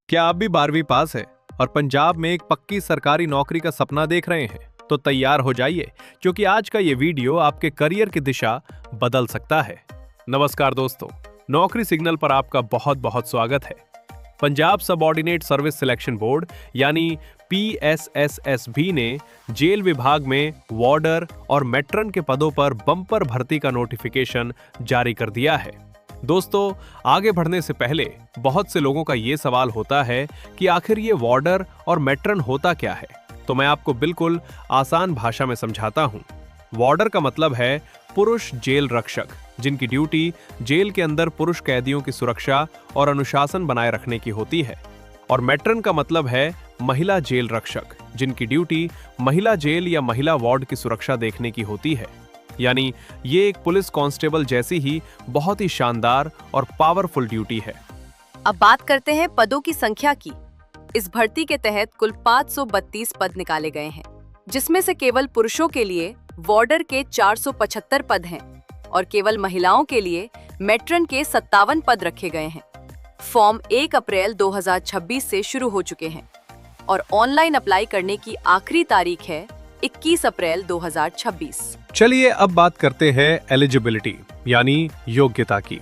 क्या आप भी 12वीं पास है और पंजाब में एक पक्की सरकारी नौकरी का सपना देख रहे हैं? तो तैयार हो जाइए, क्योंकि आज का ये वीडियो आपके करियर की दिशा बदल सकता है। नमस्कार दोस्तों, नौकरी सिग्नल पर आपका बहुत बहुत स्वागत है। Punjab subordinate service selection board यानी PSSSB ने जेल विभाग में वार्डर और मेट्रन के पदों पर बम्पर भर्ती का नोटिफिकेशन जारी कर दिया है। दोस्तों, आगे बढ़ने से पहले बहुत से लोगों का ये सवाल होता है कि आखिर ये वार्डर और मेट्रन होता क्या है। तो मैं आपको बिल्कुल आसान भाषा में समझाता हूँ। वार्डर का मतलब है पुरुष जेल रक्षक, जिनकी ड्यूटी जेल के अंदर पुरुष कैदियों की सुरक्षा और अनुशासन बनाए रखने की होती है। और मेट्रन का मतलब है महिला जेल रक्षक, जिनकी ड्यूटी महिला जेल या महिला वार्ड की सुरक्षा देखने की होती है। यानी ये एक पुलिस कांस्टेबल जैसी ही बहुत ही शानदार और पावरफुल ड्यूटी है। अब बात करते हैं पदों की संख्या की। इस भर्ती के तहत कुल 532 पद निकाले गए हैं, जिसमें से केवल पुरुषों के लिए वार्डर के 475 पद हैं और केवल महिलाओं के लिए मेट्रन के 57 पद रखे गए हैं। फॉर्म 1 अप्रैल 2026 से शुरू हो चुके हैं और ऑनलाइन अप्लाई करने की आखिरी तारीख है 21 अप्रैल 2026। चलिए अब बात करते हैं एलिजिबिलिटी यानी योग्यता की।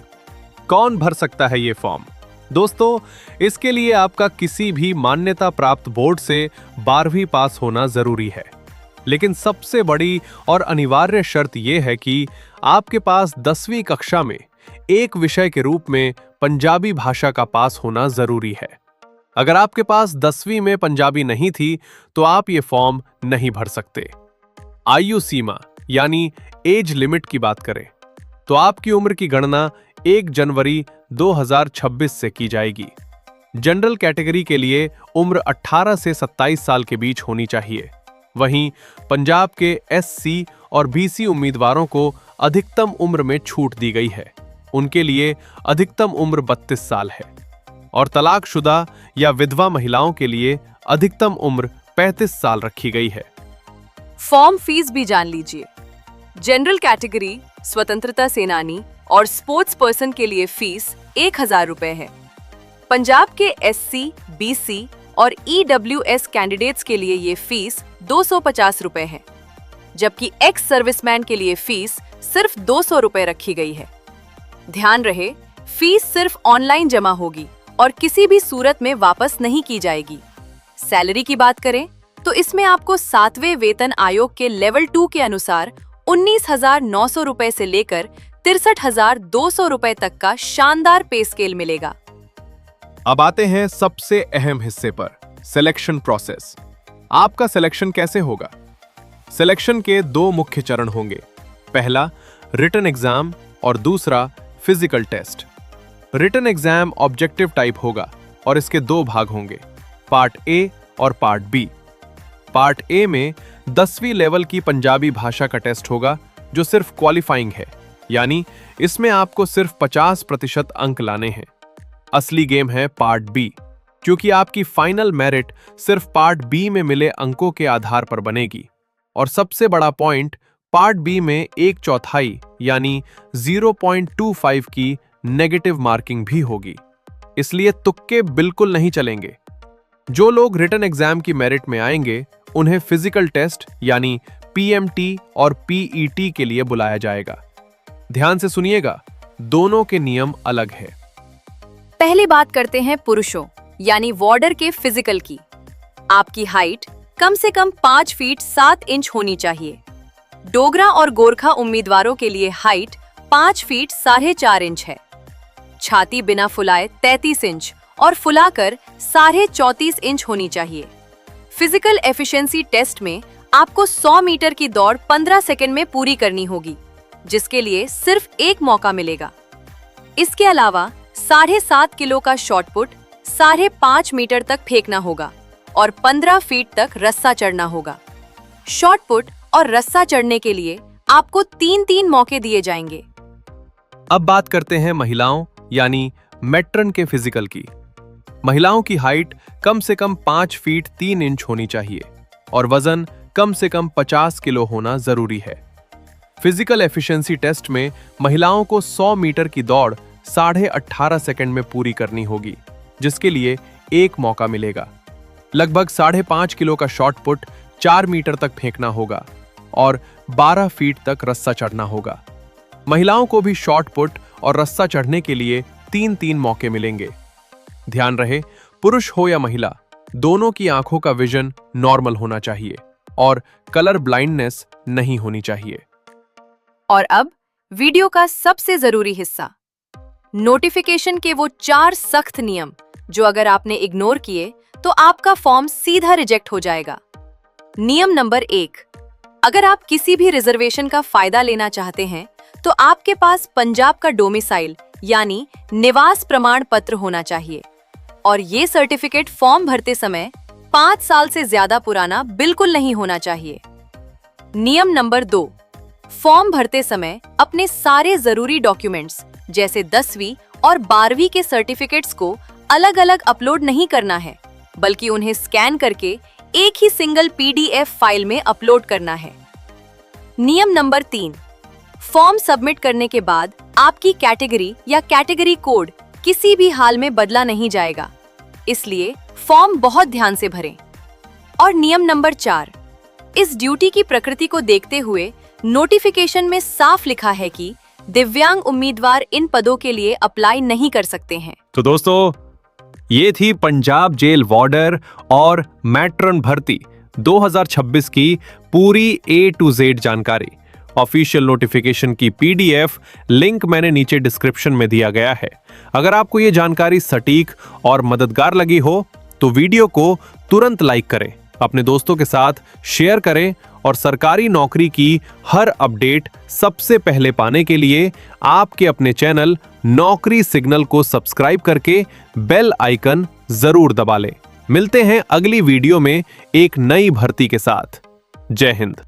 कौन भर सकता है ये फॉर्म? दोस्तों, इसके लिए आपका किसी भी मान्यता प्राप्त बोर्ड से 12वीं पास होना जरूरी है। लेकिन सबसे बड़ी और अनिवार्य शर्त यह है कि आपके पास 10वीं कक्षा में एक विषय के रूप में पंजाबी भाषा का पास होना जरूरी है। अगर आपके पास 10वीं में पंजाबी नहीं थी तो आप ये फॉर्म नहीं भर सकते। आयु सीमा यानी एज लिमिट की बात करें तो आपकी उम्र की गणना 1 जनवरी 2026 से की जाएगी। जनरल कैटेगरी के लिए उम्र 18 से 27 साल के बीच होनी चाहिए। वहीं पंजाब के SC और BC उम्मीदवारों को अधिकतम उम्र में छूट दी गई है। उनके लिए अधिकतम उम्र 32 साल है और तलाकशुदा या विधवा महिलाओं के लिए अधिकतम उम्र 35 साल रखी गई है। फॉर्म फीस भी जान लीजिए। जनरल कैटेगरी, स्वतंत्रता सेनानी और स्पोर्ट्स पर्सन के लिए फीस 1000 रुपए है। पंजाब के SC, BC और EWS कैंडिडेट्स के लिए ये फीस 250 रुपए है, जबकि एक्स सर्विसमैन के लिए फीस सिर्फ 200 रुपए रखी गई है। ध्यान रहे, फीस सिर्फ ऑनलाइन जमा होगी और किसी भी सूरत में वापस नहीं की जाएगी। सैलरी की बात करें तो इसमें आपको 7वें वेतन आयोग के लेवल 2 के अनुसार 19,900 रुपए से लेकर 63,200 रुपए तक का शानदार पे स्केल मिलेगा। अब आते हैं सबसे अहम हिस्से पर, सिलेक्शन प्रोसेस। आपका सिलेक्शन कैसे होगा? सिलेक्शन के 2 मुख्य चरण होंगे। पहला रिटन एग्जाम और दूसरा physical test. Written exam objective type होगा और इसके 2 भाग होंगे, पार्ट A और पार्ट B। पार्ट A में 10वीं लेवल की पंजाबी भाषा का टेस्ट होगा, जो सिर्फ क्वालिफाइंग है, यानी इसमें आपको सिर्फ 50% अंक लाने हैं। असली गेम है पार्ट B, क्योंकि आपकी फाइनल मेरिट सिर्फ पार्ट B में मिले अंकों के आधार पर बनेगी। और सबसे बड़ा पॉइंट, पार्ट B में 1/4 यानी 0.25 की नेगेटिव मार्किंग भी होगी, इसलिए तुक्के बिल्कुल नहीं चलेंगे। जो लोग रिटन एग्जाम की मेरिट में आएंगे उन्हें फिजिकल टेस्ट यानी PMT और PET के लिए बुलाया जाएगा। ध्यान से सुनिएगा, दोनों के नियम अलग है। पहली बात करते हैं पुरुषों यानी वार्डर के फिजिकल की। आपकी हाइट कम से कम 5 फीट 7 इंच होनी चाहिए। डोगरा और गोरखा उम्मीदवारों के लिए हाइट 5 फीट 4.5 इंच है। छाती बिना फुलाए 33 इंच और फुलाकर 34.5 इंच होनी चाहिए। फिजिकल एफिशिएंसी टेस्ट में आपको 100 मीटर की दौड़ 15 सेकंड में पूरी करनी होगी, जिसके लिए सिर्फ एक मौका मिलेगा। इसके अलावा 7.5 किलो का शॉट पुट 5.5 मीटर तक फेंकना होगा और 15 फीट तक रस्सा चढ़ना होगा। शॉट पुट और रस्सा चढ़ने के लिए आपको 3-3 मौके दिए जाएंगे। अब बात करते हैं महिलाओं यानी मेट्रन के फिजिकल की। महिलाओं की हाइट कम से कम 5 फीट 3 इंच होनी चाहिए और वजन कम से कम 50 किलो होना जरूरी है। फिजिकल एफिशिएंसी टेस्ट में महिलाओं को 100 मीटर की दौड़ 18.5 सेकंड में पूरी करनी होगी, जिसके लिए 1 मौका मिलेगा। लगभग 5.5 किलो का शॉट पुट 4 मीटर तक फेंकना होगा और 12 फीट तक रस्सा चढ़ना होगा। महिलाओं को भी शॉट पुट और रस्सा चढ़ने के लिए 3-3 मौके मिलेंगे। ध्यान रहे, पुरुष हो या महिला, दोनों की आंखों का विजन नॉर्मल होना चाहिए और कलर ब्लाइंडनेस नहीं होनी चाहिए। और अब वीडियो का सबसे जरूरी हिस्सा, नोटिफिकेशन के वो 4 सख्त नियम जो अगर आपने इग्नोर किए तो आपका फॉर्म सीधा रिजेक्ट हो जाएगा। नियम नंबर 1, अगर आप किसी भी रिजर्वेशन का फायदा लेना चाहते हैं तो आपके पास पंजाब का डोमिसाइल यानी निवास प्रमाण पत्र होना चाहिए और ये सर्टिफिकेट फॉर्म भरते समय 5 साल से ज्यादा पुराना बिल्कुल नहीं होना चाहिए। नियम नंबर 2, फॉर्म भरते समय अपने सारे जरूरी डॉक्यूमेंट्स जैसे 10वीं और 12वीं के सर्टिफिकेट्स को अलग अलग अपलोड नहीं करना है, बल्कि उन्हें स्कैन करके एक ही सिंगल PDF फाइल में अपलोड करना है। नियम नंबर 3, फॉर्म सबमिट करने के बाद आपकी कैटेगरी या कैटेगरी कोड किसी भी हाल में बदला नहीं जाएगा, इसलिए फॉर्म बहुत ध्यान से भरें। और नियम नंबर 4, इस ड्यूटी की प्रकृति को देखते हुए नोटिफिकेशन में साफ लिखा है कि दिव्यांग उम्मीदवार इन पदों के लिए अप्लाई नहीं कर सकते हैं। तो दोस्तों, ये थी पंजाब जेल वार्डर और मैट्रन भर्ती 2026 की पूरी A to Z जानकारी। ऑफिशियल नोटिफिकेशन की PDF लिंक मैंने नीचे डिस्क्रिप्शन में दिया गया है। अगर आपको ये जानकारी सटीक और मददगार लगी हो तो वीडियो को तुरंत लाइक करें, अपने दोस्तों के साथ शेयर करें और सरकारी नौकरी की हर अपडेट सबसे पहले पाने के लिए आपके अपने चैनल नौकरी सिग्नल को सब्सक्राइब करके बेल आइकन जरूर दबा लें। मिलते हैं अगली वीडियो में एक नई भर्ती के साथ। जय हिंद।